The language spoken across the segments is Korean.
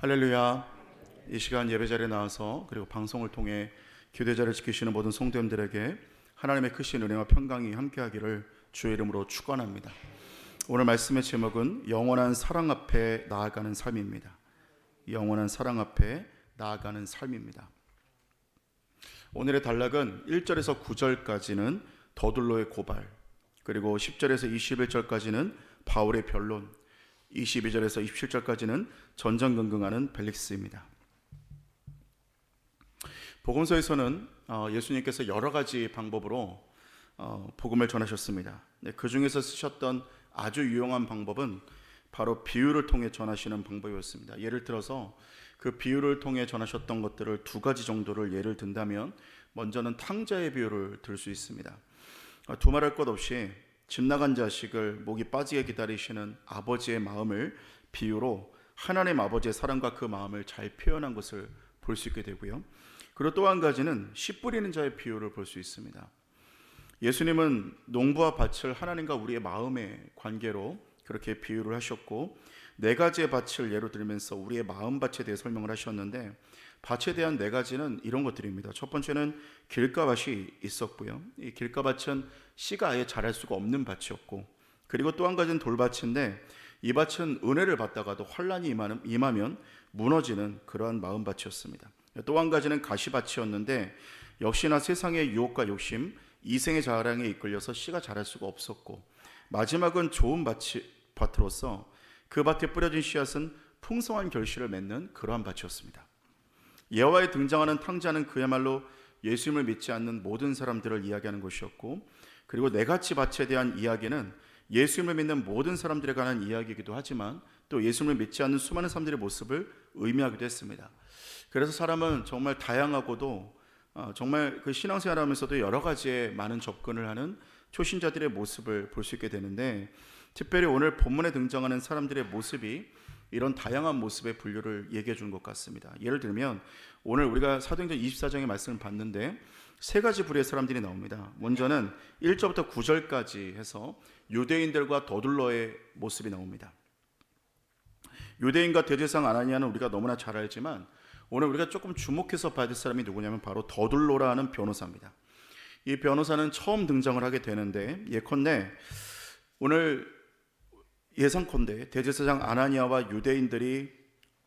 할렐루야. 이 시간 예배 자리에 나와서 그리고 방송을 통해 교대자를 지키시는 모든 성도님들에게 하나님의 크신 은혜와 평강이 함께하기를 주의 이름으로 축원합니다. 오늘 말씀의 제목은 영원한 사랑 앞에 나아가는 삶입니다. 영원한 사랑 앞에 나아가는 삶입니다. 오늘의 단락은 1절에서 9절까지는 더둘로의 고발, 그리고 10절에서 21절까지는 바울의 변론, 22절에서 27절까지는 전전긍긍하는 벨릭스입니다. 복음서에서는 예수님께서 여러 가지 방법으로 복음을 전하셨습니다. 그 중에서 쓰셨던 아주 유용한 방법은 바로 비유를 통해 전하시는 방법이었습니다. 예를 들어서 그 비유를 통해 전하셨던 것들을 두 가지 정도를 예를 든다면, 먼저는 탕자의 비유를 들 수 있습니다. 두말할 것 없이 집 나간 자식을 목이 빠지게 기다리시는 아버지의 마음을 비유로 하나님 아버지의 사랑과 그 마음을 잘 표현한 것을 볼 수 있게 되고요. 그리고 또 한 가지는 씨 뿌리는 자의 비유를 볼 수 있습니다. 예수님은 농부와 밭을 하나님과 우리의 마음의 관계로 그렇게 비유를 하셨고, 네 가지의 밭을 예로 들면서 우리의 마음 밭에 대해 설명을 하셨는데, 밭에 대한 네 가지는 이런 것들입니다. 첫 번째는 길가밭이 있었고요. 이 길가밭은 씨가 아예 자랄 수가 없는 밭이었고, 그리고 또 한 가지는 돌밭인데, 이 밭은 은혜를 받다가도 환란이 임하면 무너지는 그러한 마음밭이었습니다. 또 한 가지는 가시밭이었는데, 역시나 세상의 유혹과 욕심, 이생의 자랑에 이끌려서 씨가 자랄 수가 없었고, 마지막은 좋은 밭으로서 그 밭에 뿌려진 씨앗은 풍성한 결실을 맺는 그러한 밭이었습니다. 예화에 등장하는 탕자는 그야말로 예수님을 믿지 않는 모든 사람들을 이야기하는 것이었고, 그리고 네 가지 밭에 대한 이야기는 예수님을 믿는 모든 사람들에 관한 이야기이기도 하지만 또 예수님을 믿지 않는 수많은 사람들의 모습을 의미하기도 했습니다. 그래서 사람은 정말 다양하고도 정말 그 신앙생활하면서도 여러 가지의 많은 접근을 하는 초신자들의 모습을 볼 수 있게 되는데, 특별히 오늘 본문에 등장하는 사람들의 모습이 이런 다양한 모습의 분류를 얘기해 주는 것 같습니다. 예를 들면 오늘 우리가 사도행전 24장의 말씀을 봤는데 세 가지 부류의 사람들이 나옵니다. 먼저는 1절부터 9절까지 해서 유대인들과 더둘러의 모습이 나옵니다. 유대인과 대제사장 아나니아는 우리가 너무나 잘 알지만, 오늘 우리가 조금 주목해서 봐야 될 사람이 누구냐면 바로 더둘로라는 변호사입니다. 이 변호사는 처음 등장을 하게 되는데, 예컨대 오늘 예상컨대 대제사장 아나니아와 유대인들이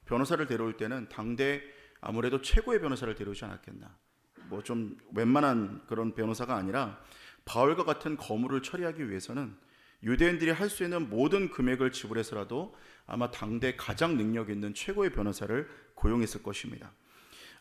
변호사를 데려올 때는 당대 아무래도 최고의 변호사를 데려오지 않았겠나, 뭐 좀 웬만한 그런 변호사가 아니라 바울과 같은 거물을 처리하기 위해서는 유대인들이 할 수 있는 모든 금액을 지불해서라도 아마 당대 가장 능력 있는 최고의 변호사를 고용했을 것입니다.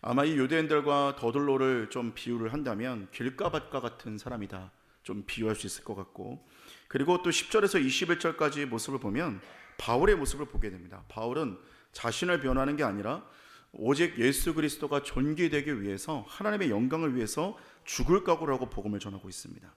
아마 이 유대인들과 더둘로를 좀 비유를 한다면 길가밭과 같은 사람이다 좀 비유할 수 있을 것 같고, 그리고 또 10절에서 21절까지 모습을 보면 바울의 모습을 보게 됩니다. 바울은 자신을 변호하는 게 아니라 오직 예수 그리스도가 존귀되기 위해서, 하나님의 영광을 위해서 죽을 각오를 하고 복음을 전하고 있습니다.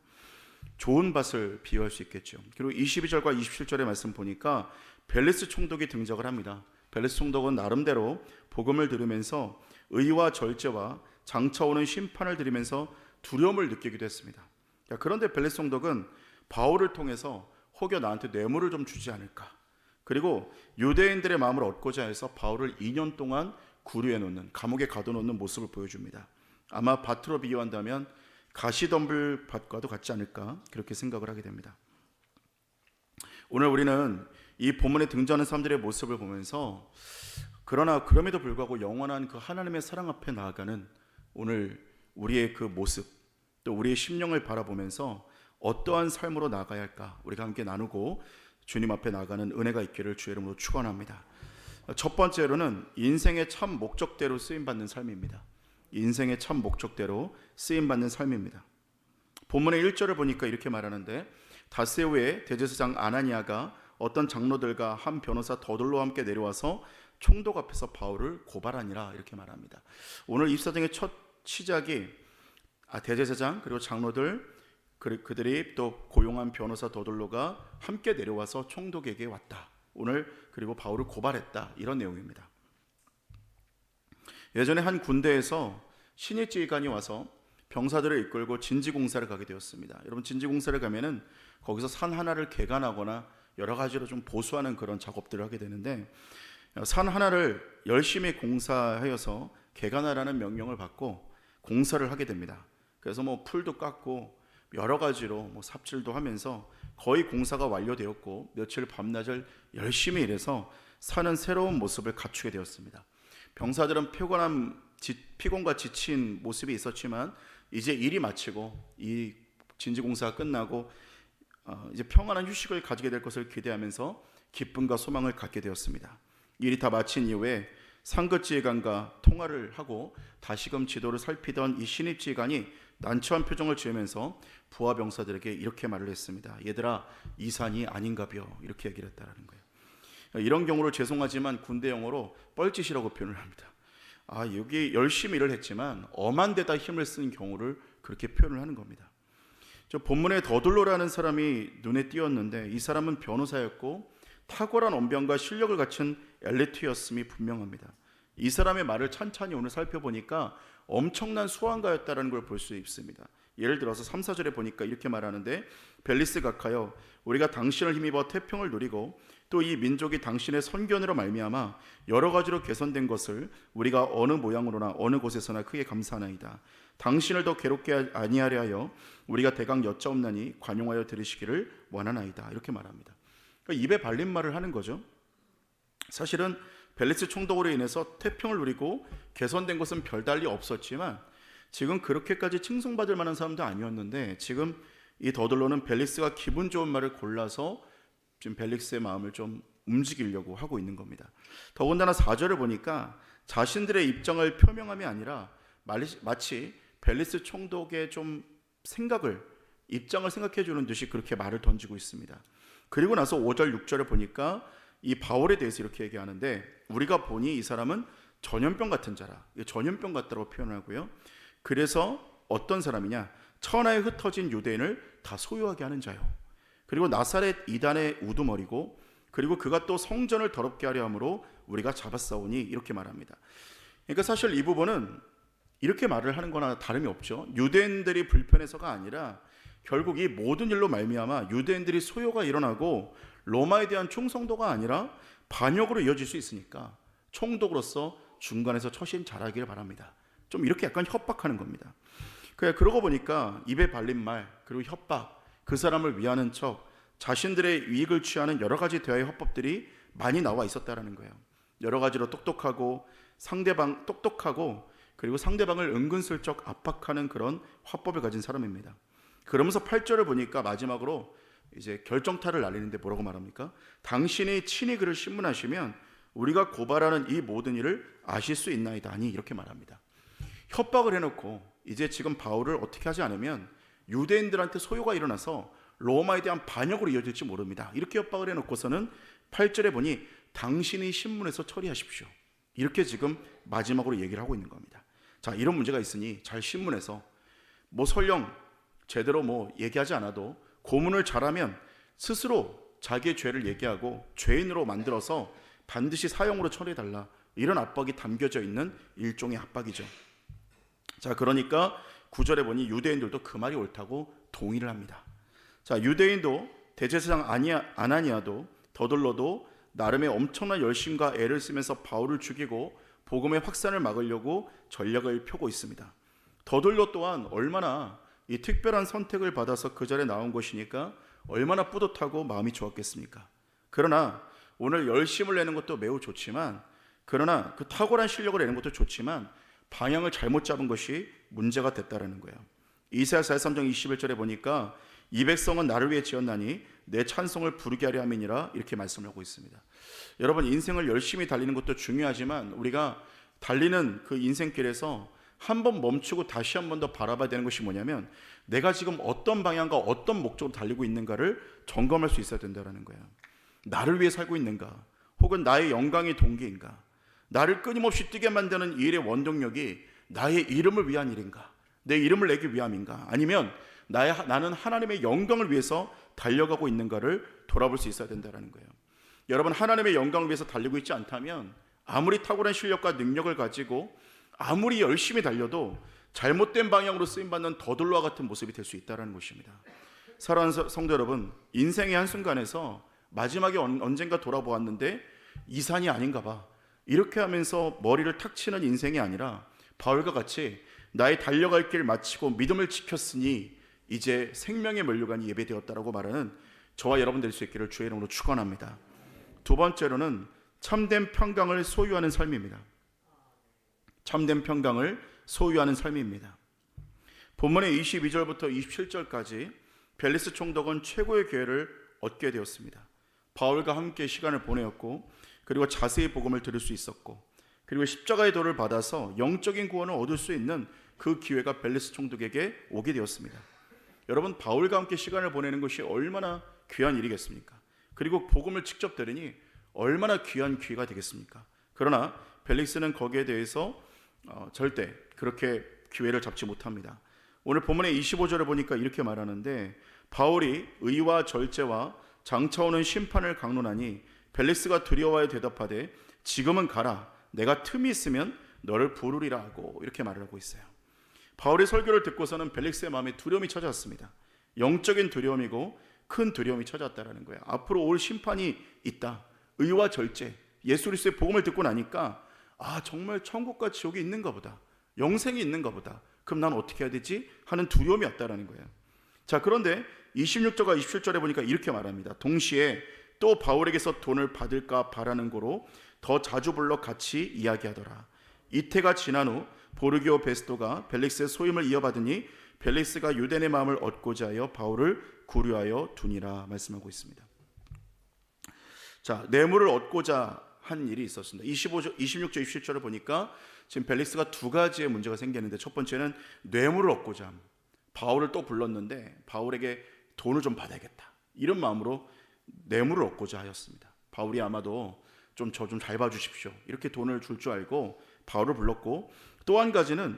좋은 밭을 비유할 수 있겠죠. 그리고 22절과 27절의 말씀 보니까 벨리스 총독이 등장을 합니다. 벨리스 총독은 나름대로 복음을 들으면서 의와 절제와 장차 오는 심판을 들으면서 두려움을 느끼기도 했습니다. 그런데 벨리스 총독은 바울을 통해서 혹여 나한테 뇌물을 좀 주지 않을까, 그리고 유대인들의 마음을 얻고자 해서 바울을 2년 동안 구류해 놓는, 감옥에 가둬놓는 모습을 보여줍니다. 아마 밭으로 비유한다면 가시덤불 밭과도 같지 않을까, 그렇게 생각을 하게 됩니다. 오늘 우리는 이 본문에 등장하는 사람들의 모습을 보면서, 그러나 그럼에도 불구하고 영원한 그 하나님의 사랑 앞에 나아가는 오늘 우리의 그 모습, 또 우리의 심령을 바라보면서 어떠한 삶으로 나아가야 할까 우리가 함께 나누고 주님 앞에 나아가는 은혜가 있기를 주의 이름으로 축원합니다. 첫 번째로는 인생의 참 목적대로 쓰임받는 삶입니다. 인생의 참 목적대로 쓰임받는 삶입니다. 본문의 1절을 보니까 이렇게 말하는데, 닷새 후에 대제사장 아나니아가 어떤 장로들과 한 변호사 더둘로와 함께 내려와서 총독 앞에서 바울을 고발하니라, 이렇게 말합니다. 오늘 24장의 첫 시작이 대제사장 그리고 장로들, 그들이 또 고용한 변호사 더둘로가 함께 내려와서 총독에게 왔다, 오늘 그리고 바울을 고발했다, 이런 내용입니다. 예전에 한 군대에서 신입지휘관이 와서 병사들을 이끌고 진지공사를 가게 되었습니다. 여러분, 진지공사를 가면은 거기서 산 하나를 개간하거나 여러 가지로 좀 보수하는 그런 작업들을 하게 되는데, 산 하나를 열심히 공사하여서 개간하라는 명령을 받고 공사를 하게 됩니다. 그래서 뭐 풀도 깎고 여러 가지로 뭐 삽질도 하면서 거의 공사가 완료되었고 며칠 밤낮을 열심히 일해서 산은 새로운 모습을 갖추게 되었습니다. 병사들은 피곤과 지친 모습이 있었지만 이제 일이 마치고 이 진지 공사가 끝나고 이제 평안한 휴식을 가지게 될 것을 기대하면서 기쁨과 소망을 갖게 되었습니다. 일이 다 마친 이후에 상급지휘관과 통화를 하고 다시금 지도를 살피던 이 신입지휘관이 난처한 표정을 지으면서 부하 병사들에게 이렇게 말을 했습니다. 얘들아, 이 산이 아닌가벼. 이렇게 얘기를 했다라는 거예요. 이런 경우를 죄송하지만 군대 용어로 뻘짓이라고 표현을 합니다. 여기 열심히 일을 했지만 엄한 데다 힘을 쓴 경우를 그렇게 표현을 하는 겁니다. 저 본문에 더둘로라는 사람이 눈에 띄었는데 이 사람은 변호사였고 탁월한 언변과 실력을 갖춘 엘리트였음이 분명합니다. 이 사람의 말을 찬찬히 오늘 살펴보니까 엄청난 수완가였다는 걸 볼 수 있습니다. 예를 들어서 3, 4절에 보니까 이렇게 말하는데 벨리스 각하여 우리가 당신을 힘입어 태평을 누리고 또 이 민족이 당신의 선견으로 말미암아 여러 가지로 개선된 것을 우리가 어느 모양으로나 어느 곳에서나 크게 감사하나이다. 당신을 더 괴롭게 아니하려 하여 우리가 대강 여짜옵나니 관용하여 들으시기를 원하나이다. 이렇게 말합니다. 그러니까 입에 발린 말을 하는 거죠. 사실은 벨리스 총독으로 인해서 태평을 누리고 개선된 것은 별달리 없었지만 지금 그렇게까지 칭송받을 만한 사람도 아니었는데 지금 이 더둘로는 벨리스가 기분 좋은 말을 골라서 지금 벨리스의 마음을 좀 움직이려고 하고 있는 겁니다. 더군다나 4절을 보니까 자신들의 입장을 표명함이 아니라 마치 벨리스 총독의 좀 입장을 생각해 주는 듯이 그렇게 말을 던지고 있습니다. 그리고 나서 5절, 6절을 보니까 이 바울에 대해서 이렇게 얘기하는데 우리가 보니 이 사람은 전염병 같은 자라. 전염병 같다고 표현하고요. 그래서 어떤 사람이냐? 천하에 흩어진 유대인을 다 소유하게 하는 자요. 그리고 나사렛 이단의 우두머리고 그리고 그가 또 성전을 더럽게 하려 함으로 우리가 잡았사오니 이렇게 말합니다. 그러니까 사실 이 부분은 이렇게 말을 하는 거나 다름이 없죠. 유대인들이 불편해서가 아니라 결국 이 모든 일로 말미암아 유대인들이 소요가 일어나고 로마에 대한 충성도가 아니라 반역으로 이어질 수 있으니까 총독으로서 중간에서 처신 잘하기를 바랍니다. 좀 이렇게 약간 협박하는 겁니다. 그러고 보니까 입에 발린 말 그리고 협박, 그 사람을 위하는 척 자신들의 이익을 취하는 여러 가지 대화의 화법들이 많이 나와 있었다라는 거예요. 여러 가지로 똑똑하고 그리고 상대방을 은근슬쩍 압박하는 그런 화법을 가진 사람입니다. 그러면서 8절을 보니까 마지막으로 이제 결정타를 날리는데 뭐라고 말합니까? 당신이 친히 그를 신문하시면 우리가 고발하는 이 모든 일을 아실 수 있나이다. 아니 이렇게 말합니다. 협박을 해놓고 이제 지금 바울을 어떻게 하지 않으면 유대인들한테 소요가 일어나서 로마에 대한 반역으로 이어질지 모릅니다. 이렇게 협박을 해놓고서는 8절에 보니 당신이 신문에서 처리하십시오. 이렇게 지금 마지막으로 얘기를 하고 있는 겁니다. 자, 이런 문제가 있으니 잘 신문에서 설령 제대로 얘기하지 않아도 고문을 잘하면 스스로 자기의 죄를 얘기하고 죄인으로 만들어서 반드시 사형으로 처리해달라. 이런 압박이 담겨져 있는 일종의 압박이죠. 자, 그러니까 9절에 보니 유대인들도 그 말이 옳다고 동의를 합니다. 자, 유대인도 대제사장 아나니아도 더둘로도 나름의 엄청난 열심과 애를 쓰면서 바울을 죽이고 복음의 확산을 막으려고 전략을 펴고 있습니다. 더둘로 또한 얼마나 이 특별한 선택을 받아서 그 자리에 나온 것이니까 얼마나 뿌듯하고 마음이 좋았겠습니까? 그러나 오늘 열심을 내는 것도 매우 좋지만 그러나 그 탁월한 실력을 내는 것도 좋지만 방향을 잘못 잡은 것이 문제가 됐다라는 거예요. 이사야 43장 21절에 보니까 이 백성은 나를 위해 지었나니 내 찬송을 부르게 하려 함이니라 이렇게 말씀을 하고 있습니다. 여러분, 인생을 열심히 달리는 것도 중요하지만 우리가 달리는 그 인생길에서 한 번 멈추고 다시 한 번 더 바라봐야 되는 것이 뭐냐면 내가 지금 어떤 방향과 어떤 목적으로 달리고 있는가를 점검할 수 있어야 된다는 거예요. 나를 위해 살고 있는가? 혹은 나의 영광의 동기인가? 나를 끊임없이 뛰게 만드는 이 일의 원동력이 나의 이름을 위한 일인가? 내 이름을 내기 위함인가? 아니면 나는 하나님의 영광을 위해서 달려가고 있는가를 돌아볼 수 있어야 된다는 거예요. 여러분, 하나님의 영광을 위해서 달리고 있지 않다면 아무리 탁월한 실력과 능력을 가지고 아무리 열심히 달려도 잘못된 방향으로 쓰임받는 더둘로와 같은 모습이 될 수 있다는 것입니다. 사랑하는 성도 여러분, 인생의 한순간에서 마지막에 언젠가 돌아보았는데 이 산이 아닌가 봐. 이렇게 하면서 머리를 탁 치는 인생이 아니라 바울과 같이 나의 달려갈 길 마치고 믿음을 지켰으니 이제 생명의 면류관이 예배되었다라고 말하는 저와 여러분 될 수 있기를 주의 이름으로 축원합니다. 두 번째로는 참된 평강을 소유하는 삶입니다. 참된 평강을 소유하는 삶입니다. 본문의 22절부터 27절까지 벨리스 총독은 최고의 기회를 얻게 되었습니다. 바울과 함께 시간을 보내었고, 그리고 자세히 복음을 들을 수 있었고, 그리고 십자가의 도를 받아서 영적인 구원을 얻을 수 있는 그 기회가 벨리스 총독에게 오게 되었습니다. 여러분, 바울과 함께 시간을 보내는 것이 얼마나 귀한 일이겠습니까? 그리고 복음을 직접 들으니 얼마나 귀한 기회가 되겠습니까? 그러나 벨릭스는 거기에 대해서 절대 그렇게 기회를 잡지 못합니다. 오늘 본문의 25절을 보니까 이렇게 말하는데, 바울이 의와 절제와 장차오는 심판을 강론하니 벨릭스가 두려워하여 대답하되 지금은 가라, 내가 틈이 있으면 너를 부르리라 하고 이렇게 말을 하고 있어요. 바울의 설교를 듣고서는 벨릭스의 마음에 두려움이 찾아왔습니다. 영적인 두려움이고 큰 두려움이 찾아왔다는 거예요. 앞으로 올 심판이 있다. 의와 절제, 예수 그리스도의 복음을 듣고 나니까 정말 천국과 지옥이 있는가 보다, 영생이 있는가 보다, 그럼 난 어떻게 해야 되지? 하는 두려움이 왔다라는 거예요. 자, 그런데 26절과 27절에 보니까 이렇게 말합니다. 동시에 또 바울에게서 돈을 받을까 바라는 고로 더 자주 불러 같이 이야기하더라. 이태가 지난 후 보르기오 베스토가 벨릭스의 소임을 이어받으니 벨릭스가 유대인의 마음을 얻고자 하여 바울을 구류하여 두니라 말씀하고 있습니다. 자, 뇌물을 얻고자 한 일이 있었습니다. 26절, 27절을 보니까 지금 벨릭스가 두 가지의 문제가 생겼는데, 첫 번째는 뇌물을 얻고자 함. 바울을 또 불렀는데 바울에게 돈을 좀 받아야겠다, 이런 마음으로 뇌물을 얻고자 하였습니다. 바울이 아마도 저 좀 잘 봐주십시오, 이렇게 돈을 줄 줄 알고 바울을 불렀고, 또 한 가지는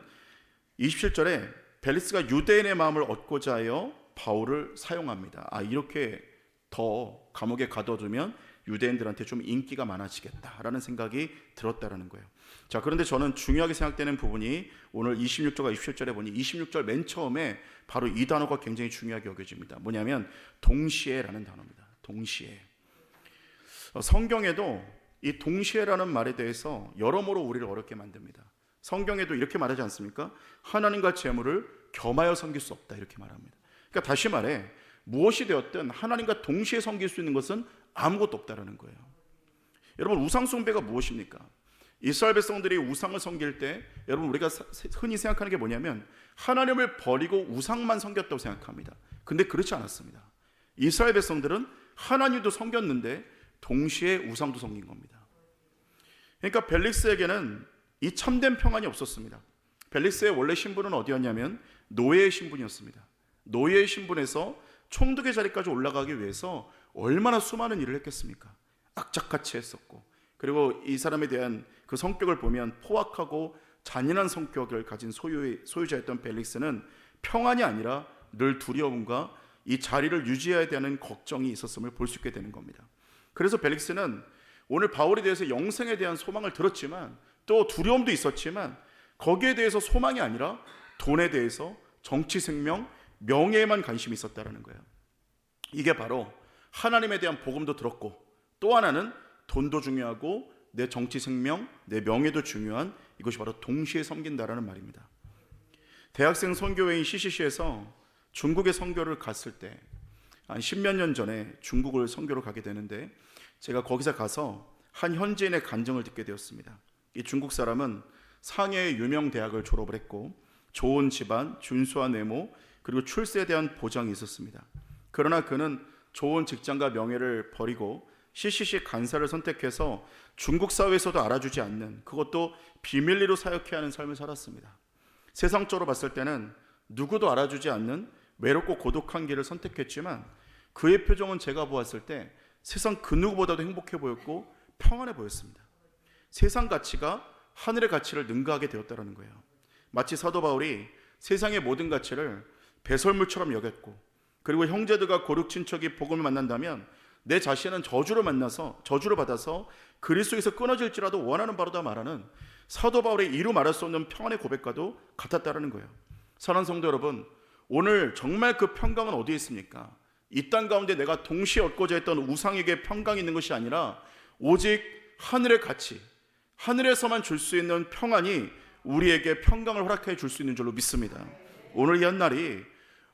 27절에 벨릭스가 유대인의 마음을 얻고자 하여 바울을 사용합니다. 이렇게 더 감옥에 가둬두면 유대인들한테 좀 인기가 많아지겠다라는 생각이 들었다라는 거예요. 자, 그런데 저는 중요하게 생각되는 부분이 오늘 26절과 27절에 보니 26절 맨 처음에 바로 이 단어가 굉장히 중요하게 여겨집니다. 뭐냐면 동시에라는 단어입니다. 동시에. 성경에도 이 동시에라는 말에 대해서 여러모로 우리를 어렵게 만듭니다. 성경에도 이렇게 말하지 않습니까? 하나님과 재물을 겸하여 섬길 수 없다, 이렇게 말합니다. 그러니까 다시 말해, 무엇이 되었든 하나님과 동시에 섬길 수 있는 것은 아무것도 없다라는 거예요. 여러분, 우상 숭배가 무엇입니까? 이스라엘 백성들이 우상을 섬길 때 여러분, 우리가 흔히 생각하는 게 뭐냐면 하나님을 버리고 우상만 섬겼다고 생각합니다. 근데 그렇지 않았습니다. 이스라엘 백성들은 하나님도 섬겼는데 동시에 우상도 섬긴 겁니다. 그러니까 벨릭스에게는 이 참된 평안이 없었습니다. 벨릭스의 원래 신분은 어디였냐면 노예의 신분이었습니다. 노예의 신분에서 총독의 자리까지 올라가기 위해서 얼마나 수많은 일을 했겠습니까? 악착같이 했었고, 그리고 이 사람에 대한 그 성격을 보면 포악하고 잔인한 성격을 가진 소유자였던 벨릭스는 평안이 아니라 늘 두려움과 이 자리를 유지해야 되는 걱정이 있었음을 볼 수 있게 되는 겁니다. 그래서 벨릭스는 오늘 바울에 대해서 영생에 대한 소망을 들었지만 또 두려움도 있었지만 거기에 대해서 소망이 아니라 돈에 대해서 정치 생명, 명예에만 관심이 있었다는 거예요. 이게 바로 하나님에 대한 복음도 들었고, 또 하나는 돈도 중요하고 내 정치 생명, 내 명예도 중요한, 이것이 바로 동시에 섬긴다라는 말입니다. 대학생 선교회인 CCC에서 중국에 선교를 갔을 때 한 10몇 년 전에 중국을 선교로 가게 되는데, 제가 거기서 가서 한 현지인의 간증을 듣게 되었습니다. 이 중국 사람은 상해의 유명 대학을 졸업을 했고 좋은 집안, 준수한 외모, 그리고 출세에 대한 보장이 있었습니다. 그러나 그는 좋은 직장과 명예를 버리고 CCC 간사를 선택해서 중국 사회에서도 알아주지 않는, 그것도 비밀리로 사역해야 하는 삶을 살았습니다. 세상적으로 봤을 때는 누구도 알아주지 않는 외롭고 고독한 길을 선택했지만 그의 표정은 제가 보았을 때 세상 그 누구보다도 행복해 보였고 평안해 보였습니다. 세상 가치가 하늘의 가치를 능가하게 되었다는 거예요. 마치 사도 바울이 세상의 모든 가치를 배설물처럼 여겼고, 그리고 형제들과 고륙 친척이 복음을 만난다면 내 자신은 저주를 받아서 그리스도에서 끊어질지라도 원하는 바로다 말하는 사도 바울의 이루 말할 수 없는 평안의 고백과도 같았다는 거예요. 사랑하는 성도 여러분, 오늘 정말 그 평강은 어디에 있습니까? 이 땅 가운데 내가 동시에 얻고자 했던 우상에게 평강이 있는 것이 아니라 오직 하늘의 가치, 하늘에서만 줄 수 있는 평안이 우리에게 평강을 허락해 줄 수 있는 줄로 믿습니다. 오늘 이 한날이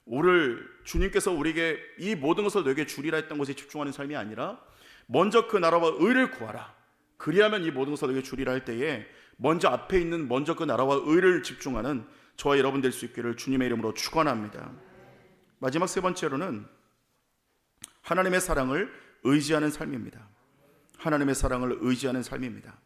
오늘 주님께서 우리에게 이 모든 것을 너에게 주리라 했던 것에 집중하는 삶이 아니라 먼저 그 나라와 의를 구하라, 그리하면 이 모든 것을 너에게 주리라 할 때에 먼저 앞에 있는 먼저 그 나라와 의를 집중하는 저와 여러분 될 수 있기를 주님의 이름으로 축원합니다. 마지막 세 번째로는 하나님의 사랑을 의지하는 삶입니다. 하나님의 사랑을 의지하는 삶입니다.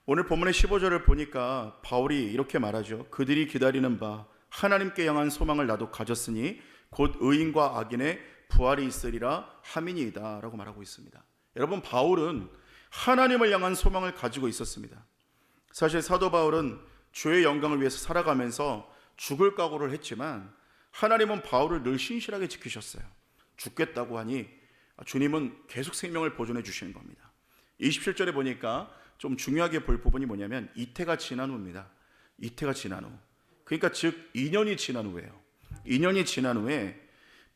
오늘 본문의 15절을 보니까 바울이 이렇게 말하죠. 그들이 기다리는 바 하나님께 향한 소망을 나도 가졌으니 곧 의인과 악인의 부활이 있으리라 함이니이다 라고 말하고 있습니다. 여러분, 바울은 하나님을 향한 소망을 가지고 있었습니다. 사실 사도 바울은 주의 영광을 위해서 살아가면서 죽을 각오를 했지만 하나님은 바울을 늘 신실하게 지키셨어요. 죽겠다고 하니 주님은 계속 생명을 보존해 주시는 겁니다. 27절에 보니까 좀 중요하게 볼 부분이 뭐냐면 이태가 지난 후입니다. 이태가 지난 후, 그러니까 즉 2년이 지난 후예요. 2년이 지난 후에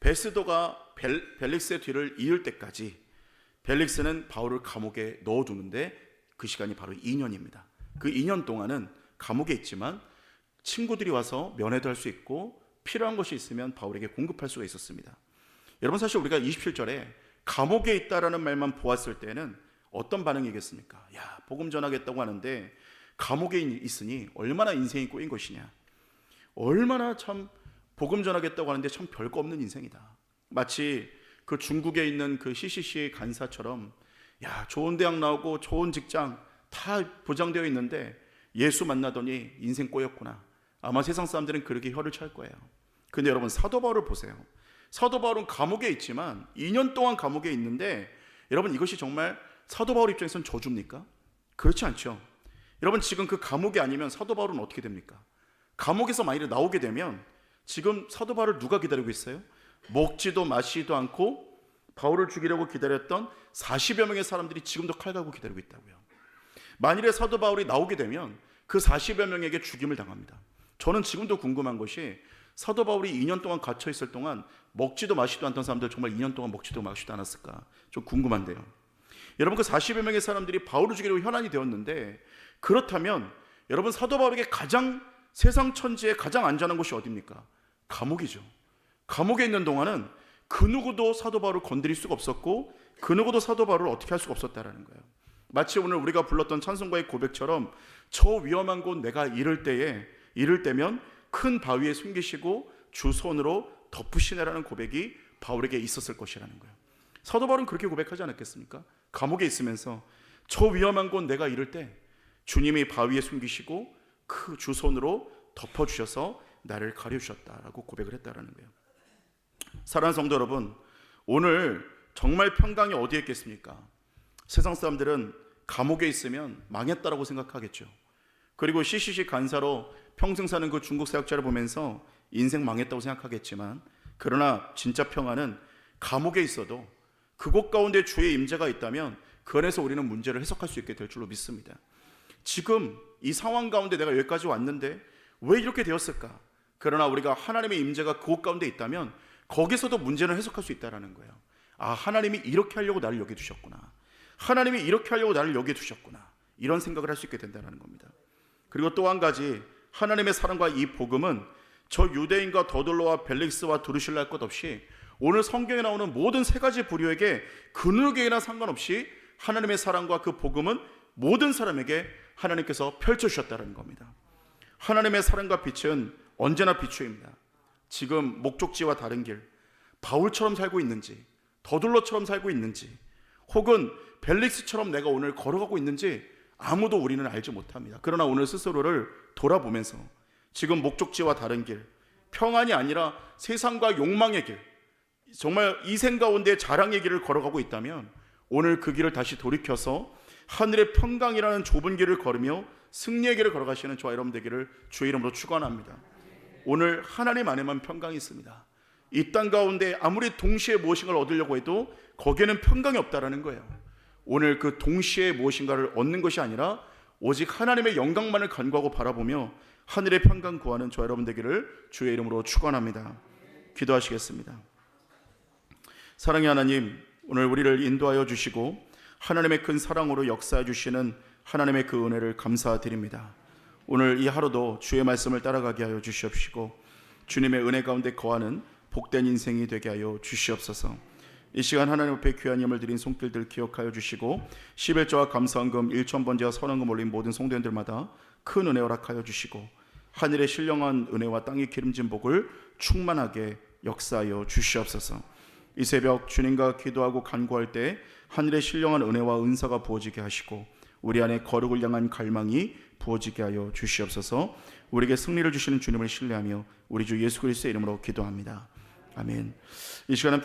베스도가 벨릭스의 뒤를 이을 때까지 벨릭스는 바울을 감옥에 넣어두는데 그 시간이 바로 2년입니다. 그 2년 동안은 감옥에 있지만 친구들이 와서 면회도 할 수 있고 필요한 것이 있으면 바울에게 공급할 수가 있었습니다. 여러분, 사실 우리가 27절에 감옥에 있다라는 말만 보았을 때는 어떤 반응이겠습니까? 야, 복음 전하겠다고 하는데 감옥에 있으니 얼마나 인생이 꼬인 것이냐, 얼마나 참 복음 전하겠다고 하는데 참 별거 없는 인생이다. 마치 그 중국에 있는 그 CCC 간사처럼 야, 좋은 대학 나오고 좋은 직장 다 보장되어 있는데 예수 만나더니 인생 꼬였구나. 아마 세상 사람들은 그렇게 혀를 찰 거예요. 근데 여러분, 사도 바울을 보세요. 사도 바울은 감옥에 있지만 2년 동안 감옥에 있는데 여러분, 이것이 정말 사도 바울 입장에서는 저주입니까? 그렇지 않죠. 여러분, 지금 그 감옥이 아니면 사도 바울은 어떻게 됩니까? 감옥에서 만일에 나오게 되면 지금 사도 바울을 누가 기다리고 있어요? 먹지도 마시지도 않고 바울을 죽이려고 기다렸던 40여 명의 사람들이 지금도 칼 갈고 기다리고 있다고요. 만일에 사도 바울이 나오게 되면 그 40여 명에게 죽임을 당합니다. 저는 지금도 궁금한 것이 사도 바울이 2년 동안 갇혀 있을 동안 먹지도 마시지도 않던 사람들 정말 2년 동안 먹지도 마시지도 않았을까? 좀 궁금한데요. 여러분, 그 40여 명의 사람들이 바울을 죽이려고 현안이 되었는데, 그렇다면 여러분, 사도 바울에게 가장 세상 천지에 가장 안전한 곳이 어디입니까? 감옥이죠. 감옥에 있는 동안은 그 누구도 사도 바울을 건드릴 수가 없었고 그 누구도 사도 바울을 어떻게 할 수가 없었다라는 거예요. 마치 오늘 우리가 불렀던 찬송가의 고백처럼 저 위험한 곳 내가 이를 때면 큰 바위에 숨기시고 주 손으로 덮으시네라는 고백이 바울에게 있었을 것이라는 거예요. 사도 바울은 그렇게 고백하지 않았겠습니까? 감옥에 있으면서 저 위험한 곳 내가 이를 때 주님이 바위에 숨기시고 그 주 손으로 덮어주셔서 나를 가려주셨다라고 고백을 했다라는 거예요. 사랑하는 성도 여러분, 오늘 정말 평강이 어디에 있겠습니까? 세상 사람들은 감옥에 있으면 망했다라고 생각하겠죠. 그리고 CCC 간사로 평생 사는 그 중국 사역자를 보면서 인생 망했다고 생각하겠지만, 그러나 진짜 평안은 감옥에 있어도 그곳 가운데 주의 임재가 있다면 그 안에서 우리는 문제를 해석할 수 있게 될 줄로 믿습니다. 지금 이 상황 가운데 내가 여기까지 왔는데 왜 이렇게 되었을까? 그러나 우리가 하나님의 임재가 그곳 가운데 있다면 거기서도 문제는 해석할 수 있다는 거예요. 아, 하나님이 이렇게 하려고 나를 여기 두셨구나. 하나님이 이렇게 하려고 나를 여기 두셨구나. 이런 생각을 할 수 있게 된다는 겁니다. 그리고 또 한 가지, 하나님의 사랑과 이 복음은 저 유대인과 더둘로와 벨릭스와 두루실라 할 것 없이 오늘 성경에 나오는 모든 세 가지 부류에게 그 누구에게나 상관없이 하나님의 사랑과 그 복음은 모든 사람에게 하나님께서 펼쳐주셨다는 겁니다. 하나님의 사랑과 빛은 언제나 비추입니다. 지금 목적지와 다른 길, 바울처럼 살고 있는지, 더둘로처럼 살고 있는지, 혹은 벨릭스처럼 내가 오늘 걸어가고 있는지 아무도 우리는 알지 못합니다. 그러나 오늘 스스로를 돌아보면서 지금 목적지와 다른 길, 평안이 아니라 세상과 욕망의 길, 정말 이생 가운데 자랑의 길을 걸어가고 있다면 오늘 그 길을 다시 돌이켜서 하늘의 평강이라는 좁은 길을 걸으며 승리의 길을 걸어가시는 저와 여러분 되기를 주의 이름으로 축원합니다. 오늘 하나님 안에만 평강이 있습니다. 이 땅 가운데 아무리 동시에 무엇인가를 얻으려고 해도 거기에는 평강이 없다라는 거예요. 오늘 그 동시에 무엇인가를 얻는 것이 아니라 오직 하나님의 영광만을 간구하고 바라보며 하늘의 평강 구하는 저와 여러분 되기를 주의 이름으로 축원합니다. 기도하시겠습니다. 사랑의 하나님, 오늘 우리를 인도하여 주시고 하나님의 큰 사랑으로 역사해 주시는 하나님의 그 은혜를 감사드립니다. 오늘 이 하루도 주의 말씀을 따라가게 하여 주시옵시고 주님의 은혜 가운데 거하는 복된 인생이 되게 하여 주시옵소서. 이 시간 하나님 앞에 귀한 예물 드린 손길들 기억하여 주시고 11조와 감사헌금 1,000번제와 선헌금 올린 모든 성도님들마다 큰 은혜 허락하여 주시고 하늘의 신령한 은혜와 땅의 기름진 복을 충만하게 역사하여 주시옵소서. 이 새벽 주님과 기도하고 간구할 때 하늘의 신령한 은혜와 은사가 부어지게 하시고 우리 안에 거룩을 향한 갈망이 부어지게 하여 주시옵소서. 우리에게 승리를 주시는 주님을 신뢰하며 우리 주 예수 그리스도의 이름으로 기도합니다. 아멘. 이 시간 함께